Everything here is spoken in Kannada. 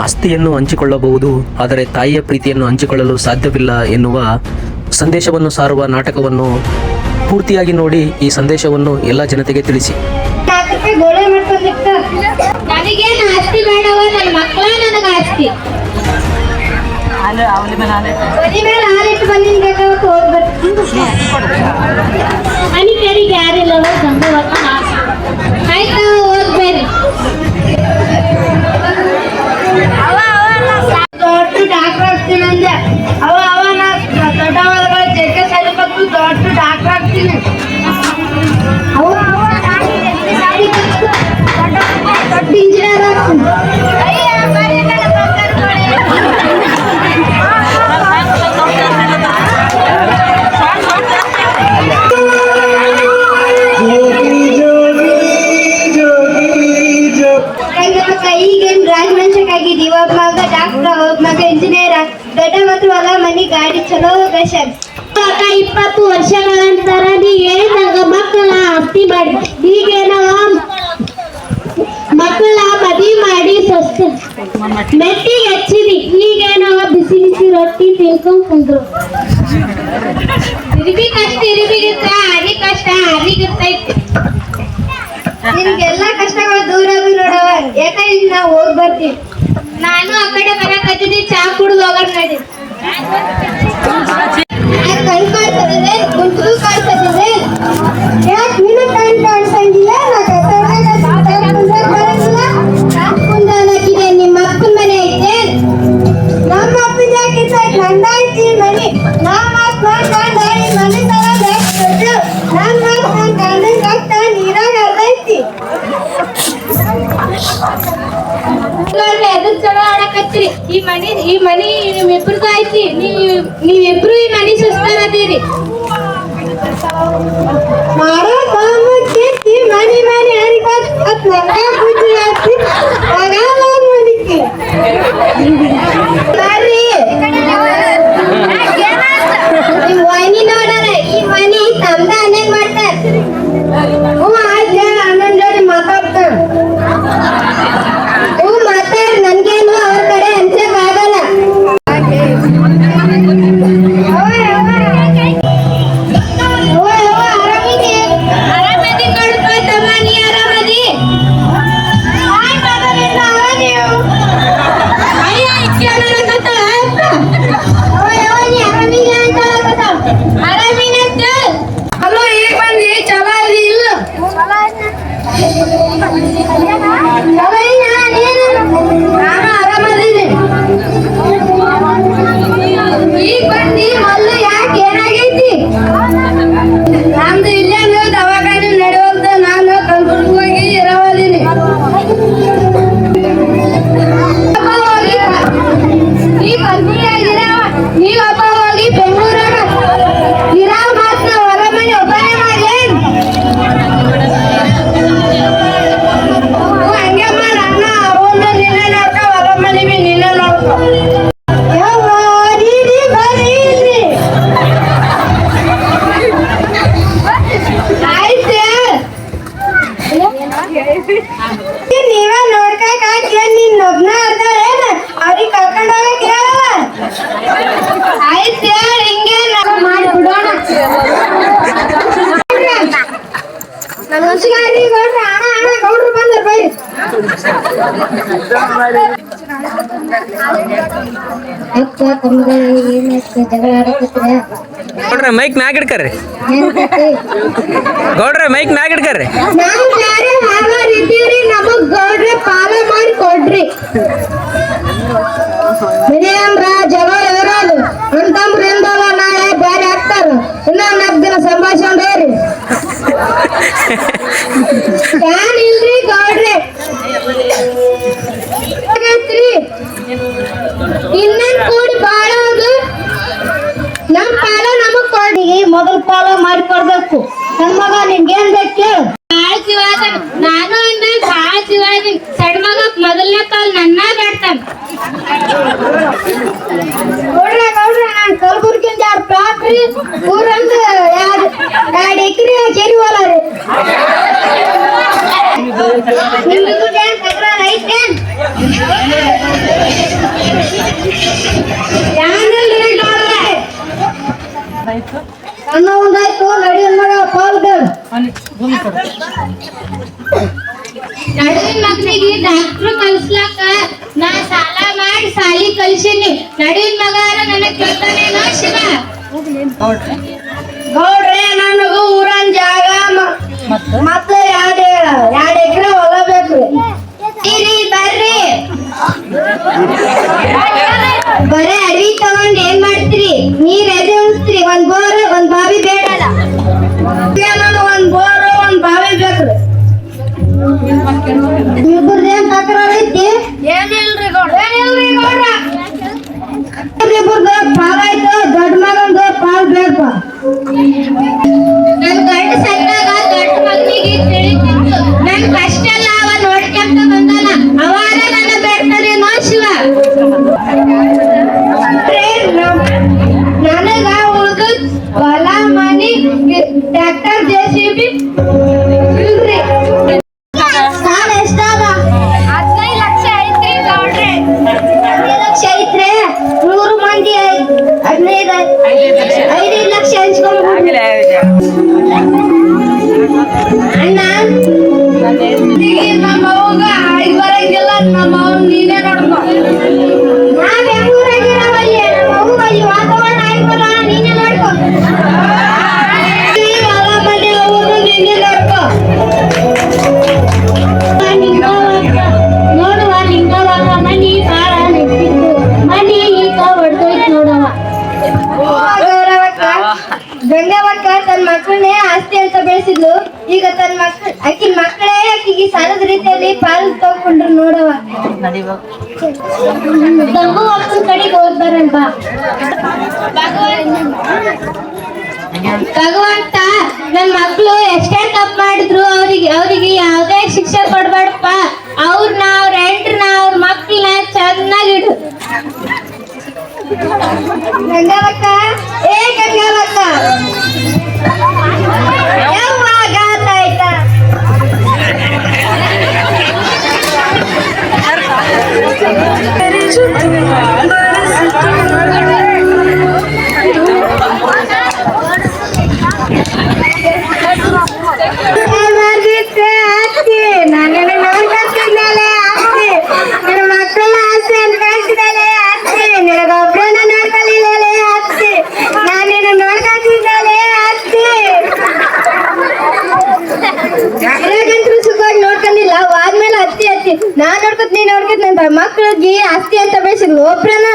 ಆಸ್ತಿಯನ್ನು ಹಂಚಿಕೊಳ್ಳಬಹುದು, ಆದರೆ ತಾಯಿಯ ಪ್ರೀತಿಯನ್ನು ಹಂಚಿಕೊಳ್ಳಲು ಸಾಧ್ಯವಿಲ್ಲ ಎನ್ನುವ ಸಂದೇಶವನ್ನು ಸಾರುವ ನಾಟಕವನ್ನು ಪೂರ್ತಿಯಾಗಿ ನೋಡಿ ಈ ಸಂದೇಶವನ್ನು ಎಲ್ಲ ಜನತೆಗೆ ತಿಳಿಸಿ. ನನಗೇನು ಆಸ್ತಿ ಬೇಡವ, ನನ್ನ ಮಕ್ಕಳ ನನಗೆ ಆಸ್ತಿ. ಅನಿಕರಿಗೆ ಯಾರಿಲ್ಲವ ಆಯ್ತು, ಹೋಗ್ಬೇರಿ. ದೊಡ್ಡ ಡಾಕ್ಟರ್ ಆಗ್ತೀನಿ ಅಂದೆ. ಅವ ನಾ ದೊಡ್ಡ ಜಗ್ಗೆ ಸರಿಪತ್ತು ದೊಡ್ಡ ಡಾಕ್ಟರ್ ಆಗ್ತೀನಿ. ದೊಡ್ಡ ಇಂಜಿನಿಯರ್ ಆಗ್ತೀನಿ. ಈಗೇನು ರಾಜವಂಶಕ್ಕಾಗಿದ್ದು ಇವಾಗ ಮಗ ಡಾಕ್ಟರ್, ಹೋಗ್ ಮಗ ಇಂಜಿನಿಯರ್, ದೊಡ್ಡ ಮತ್ತು ಹೊಲ ಮನಿ ಗಾಡಿ ಚಲೋ ಗಶನ್. 20 ವರ್ಷಗಳ ನಂತರ ನೀ ಹೇಳಿದಾಗ ಮಕ್ಕಳ ಆಸ್ತಿ ಮಾಡಿ, ಈಗೇನೋ ಮಕ್ಕಳ ಮದಿ ಮಾಡಿ ಸ್ವಸ್ಥ ಮೆಟ್ಟಿಗೆ ಹಚ್ಚಿದಿ, ಈಗೇನೋ ಬಿಸಿ ಬಿಸಿ ರೊಟ್ಟಿ ತಿನ್ಕೊಂಡ್ ಕುಂದ್ರು. ಇರಿಬಿ ಕಷ್ಟ ಇರಿಬಿಗಿರ್ತ, ಅರಿ ಕಷ್ಟ ಅರಿಗಿರ್ತೈತಿ. ನಿನ್ಗೆಲ್ಲಾ ಕಷ್ಟಗಳು ದೂರ ನೋಡವ, ಯಾಕಂದ್ರೆ ನಾವು ಹೋಗಿ ಬರ್ತೀವಿ. ನಾನು ಆ ಕಡೆ ಬರಕತ್ತಿದ್ದೆ, ಚಾ ಕುಡಿದು ಹೋಗೋಣ ನಡಿ. ಕಣ್ ಕಾಡ್ತದೆ, ಗುಂಟು ಕಾಡ್ತದೆ, ಯಾಕೆ ನೀನು ಕಣ್ ಕಾಡ್ಸಂಗಿಲ್ಲ? ಕುಂದಾಕಿದೆ, ನಿಮ್ಮ ಅಪ್ಪನ ಮನೆ ಐತೆ, ನಮ್ಮ ಅಪ್ಪನ ಯಾಕೆ ನಂದ ಐತಿ ಮನೆ, ನಮ್ಮ ಅಪ್ಪ ಮನೆ ತಗೊಂಡು ನಮ್ಮ ಗಂಡಂಗೆ ಹೋಗ್ತಾ ನೀರಾಗ ಅರ್ಧೈತಿ. ಎದ್ರ ಚಲೋ ಆಡಕತ್ರಿ, ಈ ಮನಿ ನಿಮ್ಮಿಬ್ರದ್ದು ಐತಿ, ನೀವಿಬ್ರು ಈ ಮನಿ ಸುಸ್ತಾರದೀರಿ. ಮಾರೋ ಕೇಳ್ತಿ ಮನಿ ಬುದ್ಧಿ ಹಾಕಿ ಮನಿಕೆ ನಿಮ್ ವೈನಿ ನೋಡಾರ ಈ ಮನಿ ತಮ್ದ ಅನೇಕ್ ಮಾಡ್ತಾರ. ಆಯ್ತು ಅಣ್ಣನ ಜೋಡಿ ಮಾತಾಡ್ತಾರ. ನನ್ಗೇನು ಅವ್ರ ಕಡೆ ಅನ್ಸಕ್ ಆಗಲ್ಲ. ಆರಾಮದಿ ನೋಡಪ್ಪ ತಮ್ಮ, ನೀ ಆರಾಮದಿ? ನೀವೇ ನೋಡ್ಕಾಕ ನಿನ್ ಒಬ್ನ ಅರ್ಧ ಏನ ಅವ್ರಿಗೆ ಕರ್ಕೊಂಡು ಹೋಗಕ್ ಹೇಳಲ್ಲ. ಆಯ್ತು ಹಿಂಗೆ ನಾವು ಮಾಡಿಬಿಡೋಣ. ನಮಸ್ಕಾರ ಗೌಡ್ರ. ಅಣ್ಣ ಗೌಡ್ರು ಬಂದ್ರ ಬರ್ರಿ. ಗೌಡ್ರ ಮೈಕ್ ಮ್ಯಾಗ ಇಡ್ಕರ್ರಿ, ಗೌಡ್ರ ಮೈಕ್ ಮ್ಯಾಗ ಇಡ್ಕರ್ರಿ. ನಾವು ಬೇರೆ ಹಾಗಾರಿದ್ದೀರಿ, ನಮಗ್ ಗೌಡ್ರ ಪಾಲ ಮಾಡಿ ಕೊಡ್ರಿ. ವಿನಯಂದ್ರ ಜಗಳ ಇರೋದು ಅಂತಂಬ್ರಿಂದಲ್ಲ, ನಾಳೆ ಬೇರೆ ಆಗ್ತಾರ. ಇನ್ನೊಂದ್ 4 ದಿನ ಸಂಭಾಷಣೆ ಏನ್ ಇಲ್ರಿ ಗೌಡ್ರೆ. ಇನ್ನೇನ್ ಕೂಡಿ ಬಾಳೋದು, ನಮ್ ಪಾಲ ನಮಗ್ ಕೊಡಿ. ಮೊದಲ್ ಪಾಲ ಮಾಡಿ ಕೊಡ್ಬೇಕು. ನನ್ ಮಗ ನಿನ್ಗೇನ್ ಬೇಕು ಕೇಳು. ನಾನು ಅಂದ್ರೆ ಭಾಳ ಶಿವಾದಿ. ಸಣ್ಣ ಮಗ ಮೊದಲನೇ ಪಾಲ್ ನನ್ನ ಬೇಡ್ತಾನ. ಗೌಡ್ರ ನಾನ್ ಕಲಬುರ್ಗಿಂದ 2 ಫ್ಯಾಕ್ಟ್ರಿ ಊರಂದು 2 ಎಕರೆ ಕೆರಿ ಹೊಲ ರೀ. ನಿಮ್ಗೂ ಡ್ಯಾನ್ಸ್ ಐತೇನ್? ಯಾನಿಲ್ರಿ ಗೌಡ್ರೆ ನನ್ನ ಒಂದಾಯ್ತು ನಡಿ ಮಗ ಪಾಲ್ ಬೇಡ ನಡುವಿನ ಮಕ್ಕಳಿಗೆ ಡಾಕ್ಟ್ರು ಕಲ್ಸ್ಲಾಕ ನಾ ಸಾಲ ಮಾಡಿ ಸಾಲಿ ಕಲ್ಸೀನಿ ನಡುವಿನ ಮಗಾರ ನನಗ್ ಕೇಳ್ತಾನೇನೋ ಶಿವ ಗೌಡ್ರೆ ನನಗೂ ಊರನ್ ಜಾಗ ಮತ್ತೆ ಎರಡು ಎಕರೆ ಹೊಲ ಬೇಕ್ರಿ ಬರ್ರಿ ಬರೇ ಅಡವಿ ತಗೊಂಡ್ ಏನ್ ಮಾಡ್ತೀರಿ ನೀರ್ ಎದೆ ಉಳಿಸ್ತೀರಿ ಒಂದ್ ಬೋರ್ ಒಂದ್ ಬಾವಿ ಬೇಡಲ್ಲ ನಾನು ಒಂದ್ ಬೋರ್ ಒಂದ್ ಬಾವಿ ಬೇಕ್ರಿ ಇಬ್ಬರದೇನ್ ತಕರಾರ್ ಐತಿ ಏನಿಲ್ರಿ ಗೌಡ್ರ ಇಬ್ಬರದು ಪಾಲ್ ಆಯ್ತು ದೊಡ್ಡ ಮಗಂದು ಪಾಲ್ ಬೇಕಪ್ಪ ನನ್ ಗಂಡ ಸತ್ತಾಗ ದೊಡ್ಡ ಮಗನಿಗೆ ತಿಳಿತಿತ್ತು ನನ್ ಕಷ್ಟ ಎಲ್ಲ ಅವ ನೋಡ್ಕೊಂತ ಬಂದಾನ ಅವಾಗ ನನ್ನ ಬೇಡ್ತಾನೆ ನೋ ಶಿವ ನನಗ ಉಳ್ದು ಹೊಲ ಮನಿ ಟ್ರ್ಯಾಕ್ಟರ್ JCB ಇಲ್ರಿ ಸಾಲ ಎಷ್ಟಾದ 15 ಲಕ್ಷ ಐತ್ರಿ ಗೌಡ್ರೆ 15 ಲಕ್ಷ ಐತ್ರಿ 100 ಮಂದಿ 5 ಲಕ್ಷ ಹಂಚ್ಕೊಂಡು ಅಣ್ಣ ನಮ್ಮ ಅವ್ಗ ಆಯ್ತು ಬರಂಗಿಲ್ಲ ನಮ್ಮ ಅವ್ನ ನೀನೇ ನೋಡ್ಕೊ ನಾ ಬೆಂಗಳೂರಾಗಿರವಲ್ಲಿ ನಮ್ಮ ಅವ್ಗ ಅಲ್ಲಿ ವಾತಾವರಣ ಆಯ್ತು ಬರ ನೀನೇ ನೋಡ್ಕೊ ಹೊಲ ಮನೆ ಅವರು ನೀನೇ ನೋಡ್ಕೊ ನೋಡುವ ಲಿಂಗವಾಗ ಮನಿ ಬಾಳ ನೆಟ್ಟಿತ್ತು ಮನಿ ಈಗ ಹೊಡ್ದೋಯ್ತು ನೋಡವ ಗಂಗವಕ್ಕ ತನ್ನ ಮಕ್ಕಳನ್ನೇ ಆಸ್ತಿ ಅಂತ ಬೆಳೆಸಿದ್ಲು ಈಗ ತನ್ನ ಆಕಿ ಮಕ್ಕಳೇ ಆಕಿಗೆ ಸಾಲದ ರೀತಿಯಲ್ಲಿ ಪಾಲು ತಗೊಂಡ್ರು ನೋಡವ ಗಂಗು ಅಕ್ಕನ ಕಡೆಗೆ ಹೋಗ್ತಾರಂತ ಭಗವಂತ ನನ್ನ ಮಕ್ಕಳು ಎಷ್ಟೇ ತಪ್ಪು ಮಾಡಿದ್ರು ಅವ್ರಿಗೆ ಯಾವುದೇ ಶಿಕ್ಷೆ ಕೊಡ್ಬೇಡಪ್ಪ ಅವ್ರನ್ನ ಅವ್ರ ಹೆಂಡ್ರನ್ನ ಅವ್ರ ಮಕ್ಕಳನ್ನ ಚೆನ್ನಾಗಿಡು ಗಂಗಾವಕ್ಕ ಏ ಗಂಗಾವಕ್ಕ ಯಾವಾಗ ಆಯ್ತಾ ನಾನು ನೋಡ್ಕೊತಿದ್ದಲೆ ಆಸ್ತಿ ನನ್ನ ಮಕ್ಕಳ ಆಸ್ತಿ ಅಂತ ಕಳ್ಸಿದಲೆ ಆಸ್ತಿ ನಿನಗೊಬ್ಬರನ್ನ ನೋಡ್ಕೊಳ್ಳಿಲ್ಲಲೆ ಆಸ್ತಿ ನಾನೇನು ನೋಡ್ಕೊತಿದ್ದಲೆ ಆಸ್ತಿ ನನಗಂತೂ ಸುಖವಾಗಿ ನೋಡ್ಕೊಂಡಿಲ್ಲ ಆದ್ಮೇಲೆ ಹತ್ತಿ ನಾನ್ ನೋಡ್ಕೊತ್ ನೀನ್ ನೋಡ್ಕೊತ್ ನನ್ನ ಮಕ್ಕಳಿಗೆ ಆಸ್ತಿ ಅಂತ ಬೆಳೆಸಿದ್ಲು ಒಬ್ರನ್ನ